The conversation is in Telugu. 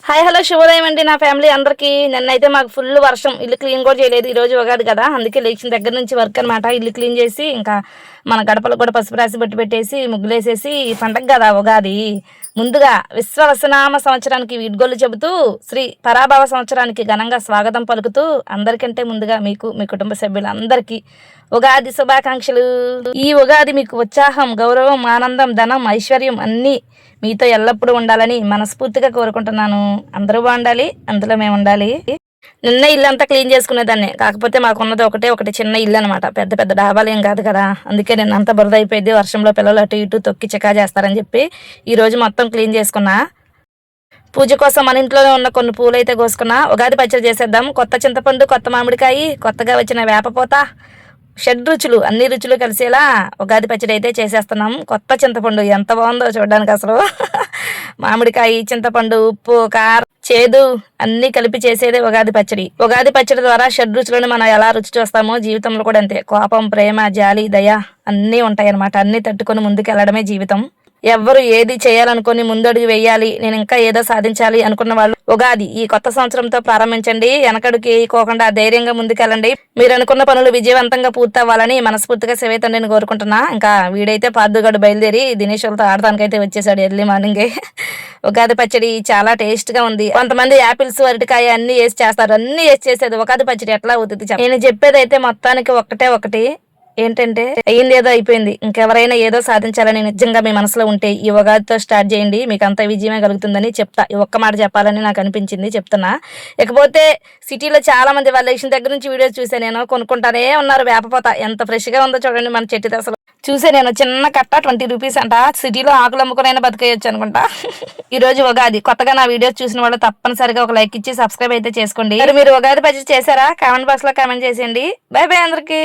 హాయ్ హలో శుభోదయం అండి నా ఫ్యామిలీ అందరికీ. నిన్నైతే మాకు ఫుల్ వర్షం, ఇల్లు క్లీన్ కూడా చేయలేదు. ఈరోజు ఉగాది కదా, అందుకే లేచిన దగ్గర నుంచి వర్క్ అనమాట. ఇల్లు క్లీన్ చేసి ఇంకా మన గడపలకు కూడా పసుపు రాసి బొట్టు పెట్టేసి ముగ్గులేసేసి పండగ కదా ఉగాది. ముందుగా విశ్వవసనామ సంవత్సరానికి వీడ్గోలు చెబుతూ శ్రీ పరాభవ సంవత్సరానికి ఘనంగా స్వాగతం పలుకుతూ అందరికంటే ముందుగా మీకు మీ కుటుంబ సభ్యులందరికీ ఉగాది శుభాకాంక్షలు. ఈ ఉగాది మీకు ఉత్సాహం, గౌరవం, ఆనందం, ధనం, ఐశ్వర్యం అన్నీ మీతో ఎల్లప్పుడూ ఉండాలని మనస్ఫూర్తిగా కోరుకుంటున్నాను. అందరూ బాగుండాలి, అందులో మేము ఉండాలి. నిన్న ఇల్లు అంతా క్లీన్ చేసుకునేదాన్ని, కాకపోతే మాకున్నది ఒకటి చిన్న ఇల్లు అనమాట. పెద్ద పెద్ద డాబాలు ఏం కాదు కదా, అందుకే నిన్న అంతా బురద అయిపోయింది. వర్షంలో పిల్లలు అటు ఇటు తొక్కి చికా చేస్తారని చెప్పి ఈరోజు మొత్తం క్లీన్ చేసుకున్నా. పూజ కోసం మన ఇంట్లోనే ఉన్న కొన్ని పూలు అయితే కోసుకున్నా. ఉగాది పచ్చడి చేసేద్దాం. కొత్త చింతపండు, కొత్త మామిడికాయ, కొత్తగా వచ్చిన వేపపోత, షడ్రుచులు అన్ని రుచులు కలిసేలా ఉగాది పచ్చడి అయితే చేసేస్తున్నాం. కొత్త చింతపండు ఎంత బాగుందో చూడడానికి అసలు. మామిడికాయ, చింతపండు, ఉప్పు, కారం, చేదు అన్ని కలిపి చేసేదే ఉగాది పచ్చడి. ఉగాది పచ్చడి ద్వారా షడ్రుచులను మనం ఎలా రుచి చూస్తామో జీవితంలో కూడా అంతే. కోపం, ప్రేమ, జాలి, దయ అన్నీ ఉంటాయి అన్నమాట. అన్ని తట్టుకొని ముందుకు వెళ్ళడమే జీవితం. ఎవ్వరు ఏది చేయాలనుకుని ముందడుగు వేయాలి, నేను ఇంకా ఏదో సాధించాలి అనుకున్న వాళ్ళు ఉగాది ఈ కొత్త సంవత్సరంతో ప్రారంభించండి. వెనకడుకి వేయకోకుండా ధైర్యంగా ముందుకెళ్ళండి. మీరు అనుకున్న పనులు విజయవంతంగా పూర్తవ్వాలని మనస్ఫూర్తిగా శివతండ్రిని కోరుకుంటున్నా. ఇంకా వీడైతే పార్దుగాడు బయలుదేరి దినేష్ వాళ్ళతో ఆడటానికైతే వచ్చేసాడు ఎర్లీ మార్నింగే. ఉగాది పచ్చడి చాలా టేస్ట్ గా ఉంది. కొంతమంది యాపిల్స్, అరటికాయ అన్ని వేసి చేస్తారు. అన్ని వేసి చేసేది ఉగాది పచ్చడి ఎట్లా అవుతుంది? నేను చెప్పేది అయితే మొత్తానికి ఒకటి ఏంటంటే, అయ్యింది ఏదో అయిపోయింది. ఇంకెవరైనా ఏదో సాధించాలని నిజంగా మీ మనసులో ఉంటే ఈ ఉగాదితో స్టార్ట్ చేయండి. మీకు అంత విజయమే కలుగుతుందని చెప్తా. ఈ ఒక్క మాట చెప్పాలని నాకు అనిపించింది, చెప్తున్నా. ఇకపోతే సిటీలో చాలా మంది వాళ్ళ ఇచ్చిన దగ్గర నుంచి వీడియోస్ చూసే నేను కొనుక్కుంటానే ఉన్నారు. వేపపోత ఎంత ఫ్రెష్ గా ఉందో చూడండి మన చెట్టు అసలు. చూసే నేను చిన్న కట్ట 20 రూపీస్ అంట. సిటీలో ఆకులు అమ్ముకునైనా బతికేయచ్చు అనుకుంటా. ఈ రోజు ఉగాది. కొత్తగా నా వీడియోస్ చూసిన వాళ్ళు తప్పనిసరిగా ఒక లైక్ ఇచ్చి సబ్స్క్రైబ్ అయితే చేసుకోండి. మీరు ఉగాది పచ్చడి చేశారా? కామెంట్ బాక్స్ లో కామెంట్ చేసేయండి. బై బై అందరికి.